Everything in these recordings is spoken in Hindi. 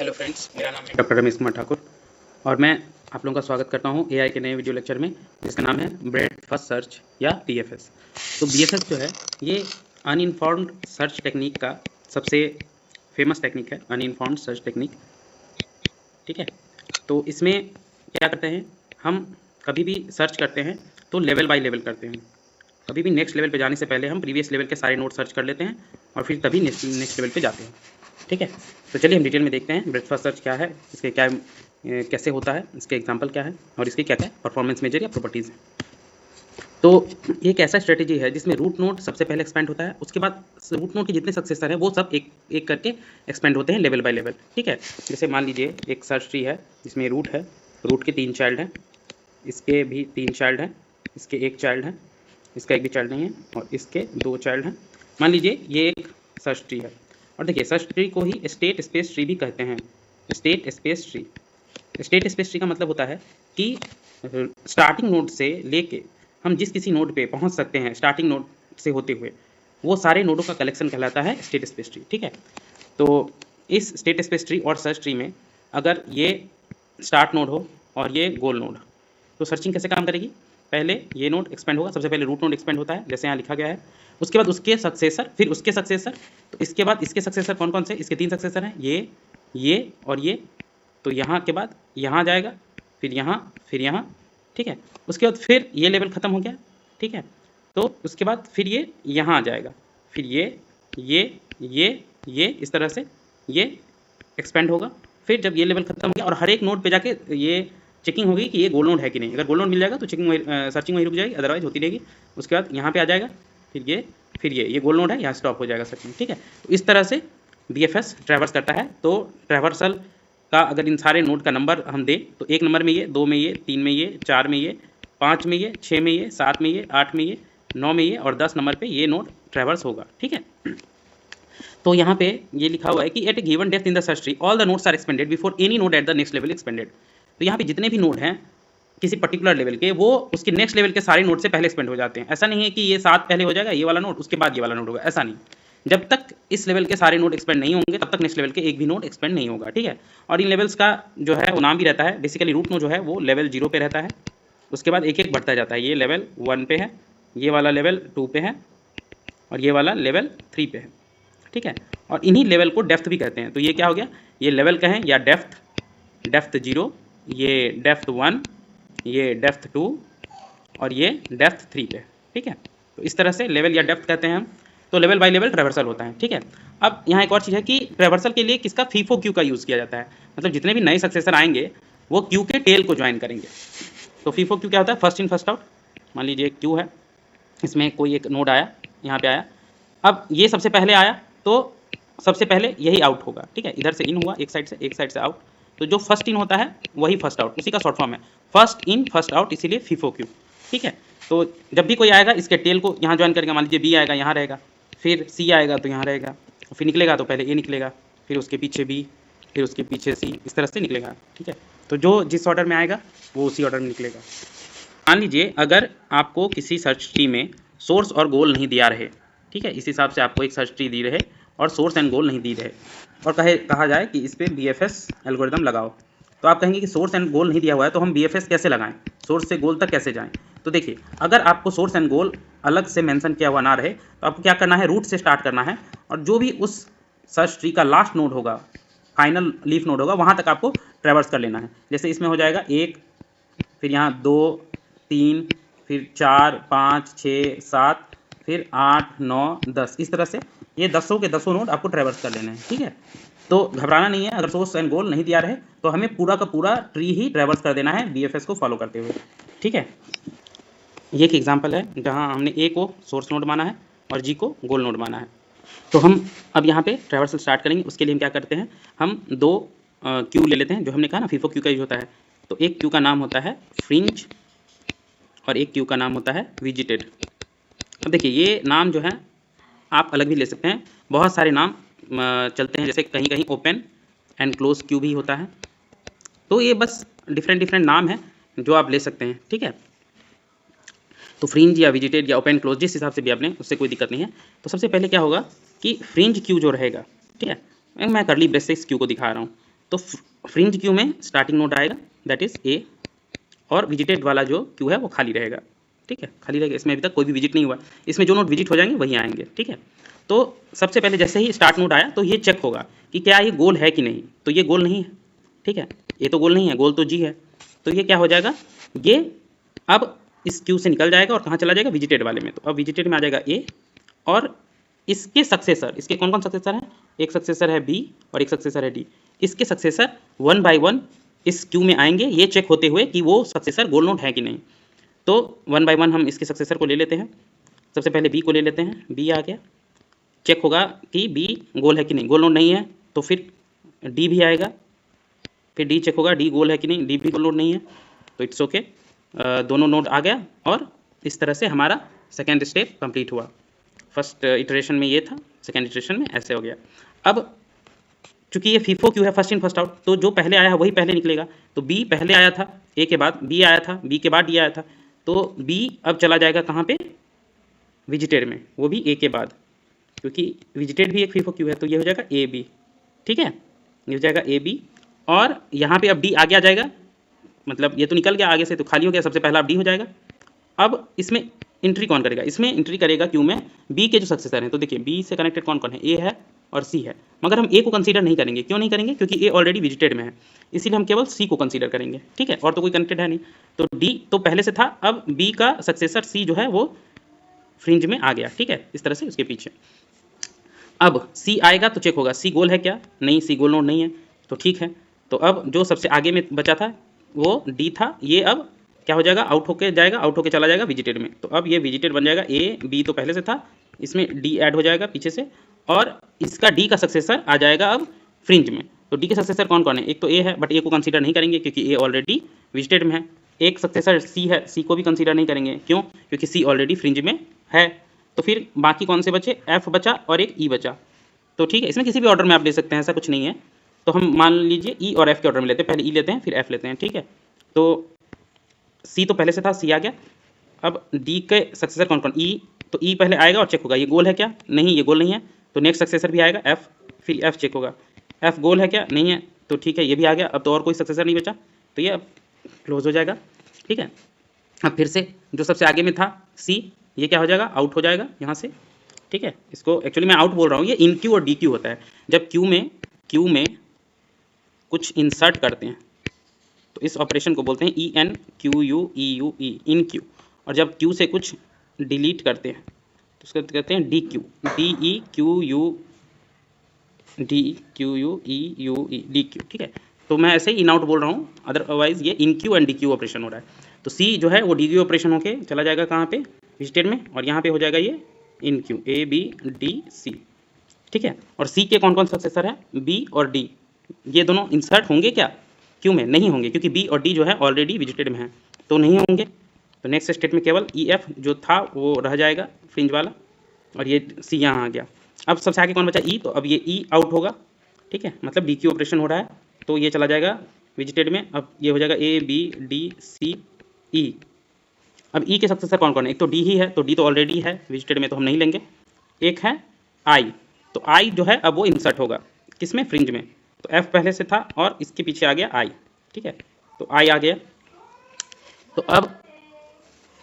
हेलो फ्रेंड्स, मेरा नाम है डॉक्टर रमेश कुमार ठाकुर और मैं आप लोगों का स्वागत करता हूं एआई के नए वीडियो लेक्चर में जिसका नाम है ब्रेथ फर्स्ट सर्च या बीएफएस। तो बीएफएस जो है ये अनइन्फॉर्म्ड सर्च टेक्निक का सबसे फेमस टेक्निक है, अनइन्फॉर्म्ड सर्च टेक्निक। ठीक है, तो इसमें क्या करते हैं, हम कभी भी सर्च करते हैं तो लेवल बाय लेवल करते हैं। कभी भी नेक्स्ट लेवल पे जाने से पहले हम प्रीवियस लेवल के सारे नोट सर्च कर लेते हैं और फिर तभी नेक्स्ट लेवल पे जाते हैं। ठीक है, तो चलिए हम डिटेल में देखते हैं ब्रेथ फर्स्ट सर्च क्या है, इसके क्या कैसे होता है, इसके एग्जांपल क्या है और इसकी क्या क्या परफॉर्मेंस मेजर या प्रॉपर्टीज़ हैं। तो ये एक ऐसा स्ट्रेटेजी है जिसमें रूट नोड सबसे पहले एक्सपेंड होता है, उसके बाद रूट नोड के जितने सक्सेसर हैं वो सब एक एक करके एक्सपेंड होते हैं लेवल बाय लेवल। ठीक है, जैसे मान लीजिए एक सर्च ट्री है जिसमें रूट है, रूट के 3 चाइल्ड हैं, इसके भी 3 चाइल्ड हैं, इसके 1 चाइल्ड है, इसका एक भी चाइल्ड नहीं है और इसके 2 चाइल्ड हैं। मान लीजिए ये एक सर्च ट्री है और देखिए सर्च ट्री को ही स्टेट स्पेस ट्री भी कहते हैं। State space tree, state space tree का मतलब होता है कि स्टार्टिंग नोड से लेके हम जिस किसी नोड पे पहुंच सकते हैं स्टार्टिंग नोड से होते हुए, वो सारे नोडों का कलेक्शन कहलाता है स्टेट स्पेस ट्री। ठीक है, तो इस स्टेट स्पेस ट्री और सर्च ट्री में अगर ये स्टार्ट नोड हो और ये गोल नोड, तो सर्चिंग कैसे काम करेगी, पहले ये नोड एक्सपेंड होगा, सबसे पहले रूट नोड एक्सपेंड होता है जैसे यहाँ लिखा गया है, उसके बाद उसके सक्सेसर, फिर उसके सक्सेसर, तो इसके बाद इसके सक्सेसर कौन कौन से, इसके 3 सक्सेसर हैं, ये और ये, तो यहाँ के बाद यहाँ जाएगा, फिर यहाँ। ठीक है, उसके बाद फिर ये लेवल ख़त्म हो गया। ठीक है, तो उसके बाद फिर ये यहाँ आ जाएगा, फिर ये इस तरह से ये एक्सपेंड होगा। फिर जब ये लेवल खत्म हो गया और हर एक नोड पे जाके ये चेकिंग होगी कि ये गोल नोड है कि नहीं, अगर गोल नोड मिल जाएगा तो चेकिंग सर्चिंग वहीं रुक जाएगी, अदरवाइज होती रहेगी। उसके बाद यहाँ पे आ जाएगा, फिर ये गोल नोड है, यहाँ स्टॉप हो जाएगा सर्चिंग। ठीक है, तो इस तरह से बीएफएस ट्रैवर्स करता है। तो ट्रैवर्सल का अगर इन सारे नोड का नंबर हम दें तो 1 नंबर में ये, 2 में ये, 3 में ये, 4 में ये, 5 में ये, 6 में ये, 7 में ये, 8 में ये, 9 में ये और 10 नंबर पे ये नोड ट्रैवर्स होगा। ठीक है, तो यहाँ पे ये लिखा हुआ है कि at a given depth in the search tree all the nodes are expanded before any node at the next level expanded. तो यहाँ पे जितने भी नोड हैं किसी पर्टिकुलर लेवल के, वो उसके नेक्स्ट लेवल के सारे नोड से पहले एक्सपेंड हो जाते हैं। ऐसा नहीं है कि ये 7 पहले हो जाएगा ये वाला नोड, उसके बाद ये वाला नोड होगा, ऐसा नहीं। जब तक इस लेवल के सारे नोड एक्सपेंड नहीं होंगे तब तक नेक्स्ट लेवल के एक भी नोड एक्सपेंड नहीं होगा। ठीक है, और इन लेवल्स का जो है वो नाम भी रहता है, बेसिकली रूट नोड जो है वो लेवल 0 पे रहता है, उसके बाद एक एक बढ़ता जाता है। ये लेवल 1 पे है, ये वाला लेवल 2 पे है और ये वाला लेवल 3 पे है। ठीक है, और इन्हीं लेवल को डेप्थ भी कहते हैं। तो ये क्या हो गया, ये लेवल कहें या डेप्थ 0, ये डेप्थ 1, ये डेप्थ 2 और ये डेप्थ 3 पे। ठीक है, तो इस तरह से लेवल या डेप्थ कहते हैं हम। तो लेवल बाय लेवल ट्रैवर्सल होता है। ठीक है, अब यहाँ एक और चीज़ है कि ट्रैवर्सल के लिए किसका फीफो क्यू का यूज़ किया जाता है, मतलब जितने भी नए सक्सेसर आएंगे वो क्यू के टेल को ज्वाइन करेंगे। तो फीफो क्यू क्या होता है, फर्स्ट इन फर्स्ट आउट। मान लीजिए क्यू है, इसमें कोई एक नोड आया, यहाँ पे आया, अब ये सबसे पहले आया तो सबसे पहले यही आउट होगा। ठीक है, इधर से इन हुआ एक साइड से आउट, तो जो फर्स्ट इन होता है वही फर्स्ट आउट, उसी का शॉर्ट फॉर्म है फर्स्ट इन फर्स्ट आउट, इसीलिए फीफो क्यू। ठीक है, तो जब भी कोई आएगा इसके टेल को यहाँ ज्वाइन करेगा। मान लीजिए बी आएगा यहाँ रहेगा, फिर सी आएगा तो यहाँ रहेगा, फिर निकलेगा तो पहले ए निकलेगा, फिर उसके पीछे बी, फिर उसके पीछे सी, इस तरह से निकलेगा। ठीक है, तो जो जिस ऑर्डर में आएगा वो उसी ऑर्डर में निकलेगा। मान लीजिए अगर आपको किसी सर्च ट्री में सोर्स और गोल नहीं दिया रहे, ठीक है, इस हिसाब से आपको एक सर्च ट्री दी रहे और सोर्स एंड गोल नहीं दी रहे और कहा जाए कि इस पर बीएफएस एल्गोरिदम लगाओ, तो आप कहेंगे कि सोर्स एंड गोल नहीं दिया हुआ है तो हम बीएफएस कैसे लगाएं, सोर्स से गोल तक कैसे जाएं। तो देखिए, अगर आपको सोर्स एंड गोल अलग से मेंशन किया हुआ ना रहे तो आपको क्या करना है, रूट से स्टार्ट करना है और जो भी उस सर्च ट्री का लास्ट नोड होगा, फाइनल लीफ नोड होगा, वहाँ तक आपको ट्रैवर्स कर लेना है। जैसे इसमें हो जाएगा 1, फिर यहाँ 2, 3, फिर 4, 5, 6, 7, फिर 8, 9, 10, इस तरह से ये 10 के 10 नोड आपको ट्रैवर्स कर लेने हैं। ठीक है, तो घबराना नहीं है, अगर सोर्स एंड गोल नहीं दिया रहे तो हमें पूरा का पूरा ट्री ही ट्रैवर्स कर देना है बीएफएस को फॉलो करते हुए। ठीक है, ये एक एग्जांपल है जहां हमने ए को सोर्स नोड माना है और जी को गोल नोड माना है। तो हम अब यहाँ पे ट्रैवर्सल स्टार्ट करेंगे। उसके लिए हम क्या करते हैं, हम 2 क्यू ले लेते हैं, जो हमने कहा ना फीफो क्यू का यूज होता है। तो एक क्यू का नाम होता है फ्रिंज और एक क्यू का नाम होता है विजिटेड। अब देखिए, ये नाम जो है आप अलग भी ले सकते हैं, बहुत सारे नाम चलते हैं, जैसे कहीं कहीं ओपन एंड क्लोज क्यू भी होता है। तो ये बस डिफरेंट नाम है जो आप ले सकते हैं। ठीक है, तो फ्रिंज या विजिटेड या ओपन क्लोज जिस हिसाब से भी आपने, उससे कोई दिक्कत नहीं है। तो सबसे पहले क्या होगा कि फ्रिंज क्यू जो रहेगा, ठीक है, मैं करली ब्रेस से इस क्यू को दिखा रहा हूँ। तो फ्रिंज क्यू में स्टार्टिंग नोड आएगा दैट इज ए, और विजिटेड वाला जो क्यू है वो खाली रहेगा। ठीक है, खाली रहेगा, इसमें अभी तक कोई भी विजिट नहीं हुआ, इसमें जो नोड विजिट हो जाएंगे वही आएंगे। ठीक है, तो सबसे पहले जैसे ही स्टार्ट नोड आया तो ये चेक होगा कि क्या ये गोल है कि नहीं, तो ये गोल नहीं है। ठीक है, ये तो गोल नहीं है, गोल तो जी है, तो ये क्या हो जाएगा, ये अब इस क्यू से निकल जाएगा और कहाँ चला जाएगा, विजिटेड वाले में। तो अब विजिटेड में आ जाएगा ए, और इसके सक्सेसर, इसके कौन कौन सक्सेसर हैं, एक सक्सेसर है बी और एक सक्सेसर है डी। इसके सक्सेसर 1 बाय 1 इस क्यू में आएंगे, ये चेक होते हुए कि वो सक्सेसर गोल नोड है कि नहीं। तो 1 बाय 1 हम इसके सक्सेसर को ले लेते हैं। सबसे पहले बी को ले लेते हैं, बी आ गया, चेक होगा कि बी गोल है कि नहीं, गोल नोड नहीं है तो फिर डी भी आएगा, फिर डी चेक होगा डी गोल है कि नहीं, डी भी गोल नोड नहीं है, तो इट्स ओके, दोनों नोड आ गया। और इस तरह से हमारा सेकेंड स्टेप कंप्लीट हुआ। फर्स्ट इटरेशन में ये था, सेकेंड इटरेशन में ऐसे हो गया। अब चूंकि ये फीफो क्यू है, फर्स्ट इन फर्स्ट आउट, तो जो पहले आया है वही पहले निकलेगा। तो बी पहले आया था, ए के बाद बी आया था, बी के बाद डी आया था, तो बी अब चला जाएगा कहाँ पे, विजिटेड में, वो भी ए के बाद, क्योंकि विजिटेड भी एक फीफो क्यू है, तो ये हो जाएगा ए बी। ठीक है, ये हो जाएगा ए बी, और यहाँ पे अब डी आगे आ जाएगा, मतलब ये तो निकल गया आगे से, तो खाली हो गया, सबसे पहला अब डी हो जाएगा। अब इसमें एंट्री कौन करेगा, इसमें एंट्री करेगा क्यू में बी के जो सक्सेसर हैं। तो देखिए बी से कनेक्टेड कौन कौन है, ए है और सी है, मगर हम ए को कंसीडर नहीं करेंगे। क्यों नहीं करेंगे, क्योंकि ए ऑलरेडी विजिटेड में है, इसीलिए हम केवल सी को कंसीडर करेंगे। ठीक है, और तो कोई कनेक्टेड है नहीं, तो डी तो पहले से था, अब बी का सक्सेसर सी जो है वो फ्रिंज में आ गया। ठीक है, इस तरह से उसके पीछे अब सी आएगा तो चेक होगा सी गोल है क्या, नहीं, सी गोल नोड नहीं है, तो ठीक है। तो अब जो सबसे आगे में बचा था वो डी था, ये अब क्या हो जाएगा, आउट होके जाएगा, आउट होके चला जाएगा विजिटेड में। तो अब ये विजिटेड बन जाएगा, ए बी तो पहले से था, इसमें डी ऐड हो जाएगा पीछे से, और इसका डी का सक्सेसर आ जाएगा अब फ्रिंज में। तो डी के सक्सेसर कौन कौन है, एक तो ए है, बट ए को कंसीडर नहीं करेंगे क्योंकि ए ऑलरेडी विजिटेड में है। एक सक्सेसर सी है, सी को भी कंसीडर नहीं करेंगे, क्यों, क्योंकि सी ऑलरेडी फ्रिंज में है। तो फिर बाकी कौन से बचे, एफ बचा और एक ई बचा। तो ठीक है, इसमें किसी भी ऑर्डर में आप ले सकते हैं, ऐसा कुछ नहीं है। तो हम मान लीजिए ई और एफ के ऑर्डर में लेते हैं, पहले ई लेते हैं फिर एफ लेते हैं। ठीक है, तो सी तो पहले से था, सी आ गया। अब डी के सक्सेसर कौन कौन, ई, तो ई पहले आएगा और चेक होगा ये गोल है क्या, नहीं, ये गोल नहीं है, तो नेक्स्ट सक्सेसर भी आएगा एफ, फिर एफ चेक होगा, एफ गोल है क्या, नहीं है, तो ठीक है ये भी आ गया। अब तो और कोई सक्सेसर नहीं बचा, तो ये अब क्लोज हो जाएगा। ठीक है, अब फिर से जो सबसे आगे में था सी, ये क्या हो जाएगा, आउट हो जाएगा यहाँ से। ठीक है, इसको एक्चुअली मैं आउट बोल रहा हूँ, ये इन क्यू और डी क्यू होता है। जब क्यू में कुछ इंसर्ट करते हैं तो इस ऑपरेशन को बोलते हैं E N Q U E U E, enqueue. और जब क्यू से कुछ डिलीट करते हैं तो उसको कहते हैं D Q, D E Q U E U ई, डी क्यू। ठीक है, तो मैं ऐसे ही इन आउट बोल रहा हूँ, अदरवाइज ये enqueue and dequeue operation हो रहा है। तो सी जो है वो डी क्यू ऑपरेशन होके चला जाएगा कहाँ पे, विजिटेड में, और यहाँ पे हो जाएगा ये enqueue, A B D C. ठीक है, और सी के कौन कौन सक्सेसर है, बी और डी, ये दोनों इंसर्ट होंगे क्या, क्यू में नहीं होंगे, क्योंकि बी और डी जो है ऑलरेडी विजिटेड में है, तो नहीं होंगे। तो नेक्स्ट स्टेट में केवल ई एफ जो था वो रह जाएगा फ्रिंज वाला, और ये सी यहाँ आ गया। अब सबसे आगे कौन बचा, ई, तो अब ये ई आउट होगा। ठीक है, मतलब डी क्यू ऑपरेशन हो रहा है, तो ये चला जाएगा विजिटेड में। अब ये हो जाएगा ए बी डी सी ई। अब ई के सक्सेसर कौन कौन है, एक तो डी ही है, तो डी तो ऑलरेडी है विजिटेड में, तो हम नहीं लेंगे। एक है आई, तो आई जो है अब वो इंसर्ट होगा किसमें, फ्रिंज में। तो एफ पहले से था और इसके पीछे आ गया आई। ठीक है, तो आई आ गया। तो अब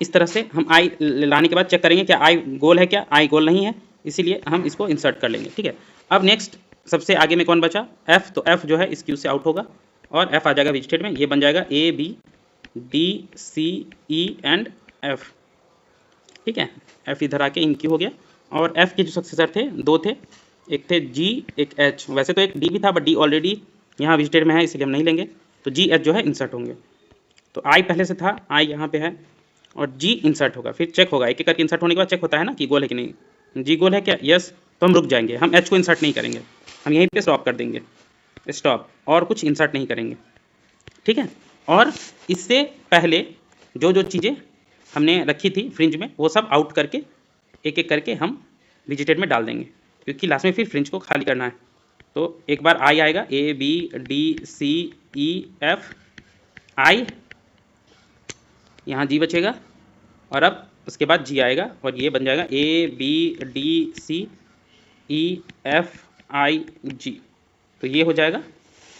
इस तरह से हम आई लाने के बाद चेक करेंगे क्या आई गोल है क्या, आई गोल नहीं है, इसीलिए हम इसको इंसर्ट कर लेंगे। ठीक है, अब नेक्स्ट सबसे आगे में कौन बचा, एफ, तो एफ जो है इस क्यू से आउट होगा और एफ आ जाएगा विजिटेड में, ये बन जाएगा A B D C E and F. ठीक है, एफ इधर आके इन क्यू हो गया, और एफ के जो सक्सेसर थे दो थे, एक थे जी एक एच, वैसे तो एक डी भी था बट डी ऑलरेडी यहाँ विजिटेड में है इसलिए हम नहीं लेंगे, तो जी एच जो है इंसर्ट होंगे। तो आई पहले से था, आई यहाँ पे है और जी इंसर्ट होगा, फिर चेक होगा, एक एक करके इंसर्ट होने के बाद चेक होता है ना कि गोल है कि नहीं, जी गोल है क्या, यस, तो हम रुक जाएंगे, हम एच को इंसर्ट नहीं करेंगे, हम यहीं पे स्टॉप कर देंगे, स्टॉप, और कुछ इंसर्ट नहीं करेंगे। ठीक है, और इससे पहले जो जो चीज़ें हमने रखी थी फ्रिंज में वो सब आउट करके एक एक करके हम विजिटेड में डाल देंगे, क्योंकि लास्ट में फिर फ्रिंज को खाली करना है। तो एक बार आई आएगा, A B D C E F, I, यहाँ जी बचेगा, और अब उसके बाद जी आएगा और ये बन जाएगा A B D C E F I G. तो ये हो जाएगा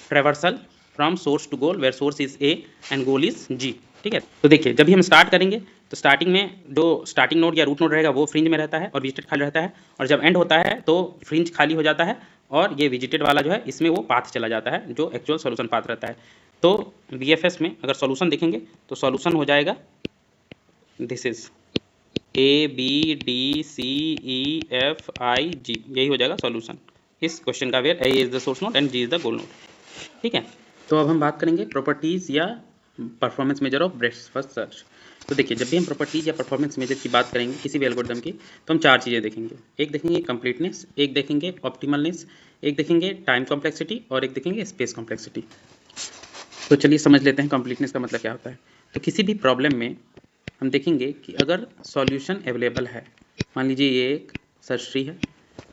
traversal from source to goal where source is A and goal is G. ठीक है, तो देखिए जब भी हम स्टार्ट करेंगे तो स्टार्टिंग में जो स्टार्टिंग नोड या रूट नोड रहेगा वो फ्रिंज में रहता है और विजिटेड खाली रहता है, और जब एंड होता है तो फ्रिंज खाली हो जाता है और ये विजिटेड वाला जो है इसमें वो पाथ चला जाता है जो एक्चुअल सॉल्यूशन पाथ रहता है। तो बीएफएस में अगर सॉल्यूशन देखेंगे तो सॉल्यूशन हो जाएगा this is A B D C E F I G, यही हो जाएगा सॉल्यूशन इस क्वेश्चन का, where A is the source node and G is the goal node. ठीक है, तो अब हम बात करेंगे प्रॉपर्टीज़ या performance measure of breadth first search. तो देखिए जब भी हम प्रॉपर्टीज या परफॉर्मेंस मेजर की बात करेंगे किसी भी एल्गोरिथम की, तो हम चार चीज़ें देखेंगे। एक देखेंगे कंप्लीटनेस, एक देखेंगे ऑप्टिमलनेस, एक देखेंगे टाइम कॉम्प्लेक्सिटी और एक देखेंगे स्पेस कॉम्प्लेक्सिटी। तो चलिए समझ लेते हैं कंप्लीटनेस का मतलब क्या होता है। तो किसी भी प्रॉब्लम में हम देखेंगे कि अगर सॉल्यूशन अवेलेबल है, मान लीजिए ये एक सर्च ट्री है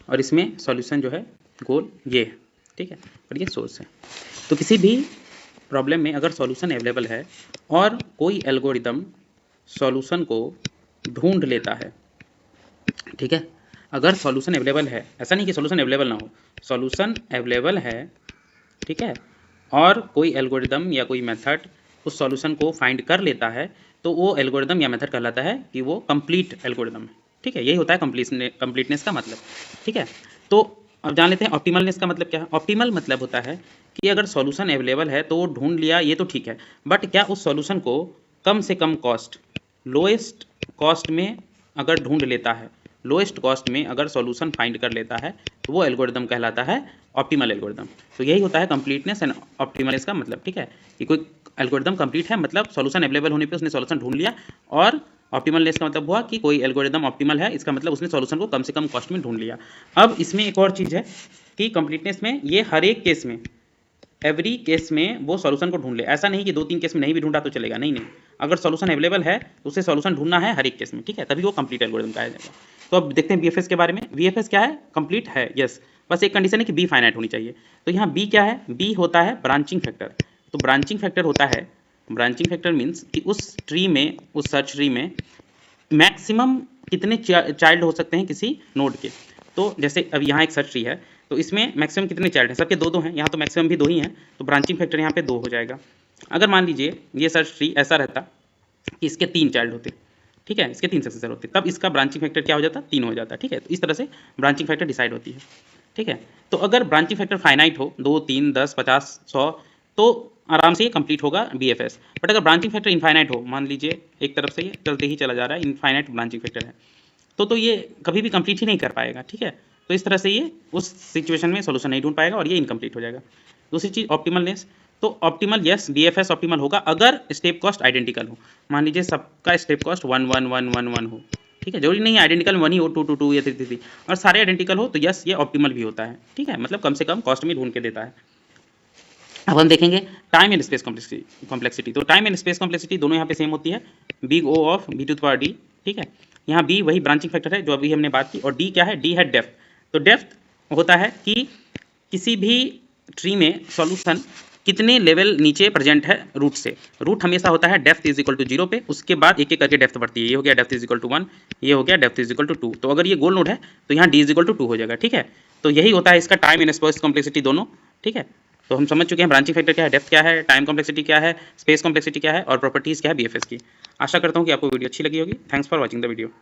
और इसमें सॉल्यूशन जो है गोल ये है, ठीक है, और ये सोर्स है। तो किसी भी प्रॉब्लम में अगर सॉल्यूशन अवेलेबल है और कोई एल्गोरिदम सॉल्यूशन को ढूंढ लेता है, ठीक है, अगर सॉल्यूशन अवेलेबल है, ऐसा नहीं कि सॉल्यूशन अवेलेबल ना हो, सॉल्यूशन अवेलेबल है, ठीक है, और कोई एल्गोरिदम या कोई मेथड उस सॉल्यूशन को फाइंड कर लेता है, तो वो एल्गोरिदम या मेथड कहलाता है कि वो कंप्लीट एल्गोरिदम है। ठीक है, यही होता है कंप्लीटनेस का मतलब। ठीक है, तो अब जान लेते हैं ऑप्टिमलनेस का मतलब क्या है। ऑप्टिमल मतलब होता है कि अगर सॉल्यूशन अवेलेबल है तो वो ढूंढ लिया, ये तो ठीक है, बट क्या उस सॉल्यूशन को कम से कम कॉस्ट, लोएस्ट कॉस्ट में अगर ढूंढ लेता है, लोएस्ट कॉस्ट में अगर सॉल्यूशन फाइंड कर लेता है, तो वो एल्गोरिदम कहलाता है ऑप्टिमल एल्गोरिदम। तो यही होता है कंप्लीटनेस एंड ऑप्टिमलनेस का मतलब। ठीक है, कि कोई एल्गोरिदम कंप्लीट है मतलब सॉल्यूशन अवेलेबल होने पे उसने सॉल्यूशन ढूंढ लिया, और ऑप्टिमलनेस का मतलब हुआ कि कोई एल्गोरिदम ऑप्टिमल है, इसका मतलब उसने सॉल्यूशन को कम से कम कॉस्ट में ढूंढ लिया। अब इसमें एक और चीज़ है कि कंप्लीटनेस में ये हर एक केस में, एवरी केस में वो सॉल्यूशन को ढूंढ ले। ऐसा नहीं कि 2-3 केस में नहीं भी ढूंढा तो चलेगा, नहीं, अगर सॉल्यूशन अवेलेबल है तो उसे सॉल्यूशन ढूंढना है हर एक केस में। ठीक है, तभी वो कंप्लीट एल्गोरिदम कहा जाएगा। तो अब देखते हैं बीएफएस के बारे में। बीएफएस क्या है? कंप्लीट है, यस, बस एक कंडीशन है कि बी फाइनाइट होनी चाहिए। तो यहाँ बी क्या है? बी होता है ब्रांचिंग फैक्टर। तो ब्रांचिंग फैक्टर होता है, ब्रांचिंग फैक्टर मीन्स कि उस ट्री में, उस सर्च ट्री में मैक्सिमम कितने चाइल्ड हो सकते हैं किसी नोड के। तो जैसे अब यहाँ एक सर्च ट्री है तो इसमें मैक्सिमम कितने चाइल्ड हैं? सबके 2-2 हैं, यहाँ तो मैक्सिमम भी 2 ही हैं, तो ब्रांचिंग फैक्टर यहाँ पे 2 हो जाएगा। अगर मान लीजिए ये सर्च ट्री ऐसा रहता कि इसके 3 चाइल्ड होते, ठीक है, इसके 3 सक्सेसर होते, तब इसका ब्रांचिंग फैक्टर क्या हो जाता? 3 हो जाता। ठीक है, तो इस तरह से ब्रांचिंग फैक्टर डिसाइड होती है। ठीक है, तो अगर ब्रांचिंग फैक्टर फाइनाइट हो, 2, 3, 10, 50, 100, तो आराम से ये कंप्लीट होगा बीएफएस। बट अगर ब्रांचिंग फैक्टर इनफाइनाइट हो, मान लीजिए एक तरफ से ये चलते ही चला जा रहा है, इनफाइनाइट ब्रांचिंग फैक्टर है, तो ये कभी भी कंप्लीट ही नहीं कर पाएगा। ठीक है, तो इस तरह से ये उस सिचुएशन में सॉल्यूशन नहीं ढूंढ पाएगा और ये इनकम्प्लीट हो जाएगा। दूसरी चीज़ ऑप्टिमलनेस। तो ऑप्टिमल, यस, बीएफएस ऑप्टिमल होगा अगर स्टेप कॉस्ट आइडेंटिकल हो। मान लीजिए सबका स्टेप कॉस्ट 1 1 1 1 1 हो, ठीक है, जरूरी नहीं है आइडेंटिकल 1 ही हो, 2 2 2 या 3 3 3, और सारे आइडेंटिकल हो तो यस ये ऑप्टिमल भी होता है। ठीक है, मतलब कम से कम कॉस्ट में ढूंढ के देता है। अब हम देखेंगे टाइम एंड स्पेस कॉम्प्लेक्सिटी। तो टाइम एंड स्पेस कॉम्प्लेक्सिटी दोनों यहाँ पे सेम होती है, big O of B to the power D. ठीक है, यहाँ बी वही ब्रांचिंग फैक्टर है जो अभी हमने बात की, और डी क्या है? डी है डेप्थ। तो डेप्थ होता है कि किसी भी ट्री में सॉल्यूशन कितने लेवल नीचे प्रेजेंट है रूट से। रूट हमेशा होता है डेप्थ इज इक्वल टू 0 पे, उसके बाद एक एक करके डेप्थ बढ़ती है। ये हो गया डेप्थ इज इक्वल टू 1, ये हो गया डेप्थ इज इक्वल टू 2। तो अगर ये गोल नोड है तो यहाँ डी इज इक्वल टू 2 हो जाएगा। ठीक है, तो यही होता है इसका टाइम एंड स्पेस कॉम्प्लेक्सिटी दोनों। ठीक है, तो हम समझ चुके हैं ब्रांचिंग फैक्टर क्या है, डेप्थ क्या है, टाइम कॉम्प्लेक्सिटी क्या है, स्पेस कॉम्प्लेक्सिटी क्या है, और प्रॉपर्टीज़ क्या है बीएफएस की। आशा करता हूँ कि आपको वीडियो अच्छी लगी होगी। Thanks for watching the video.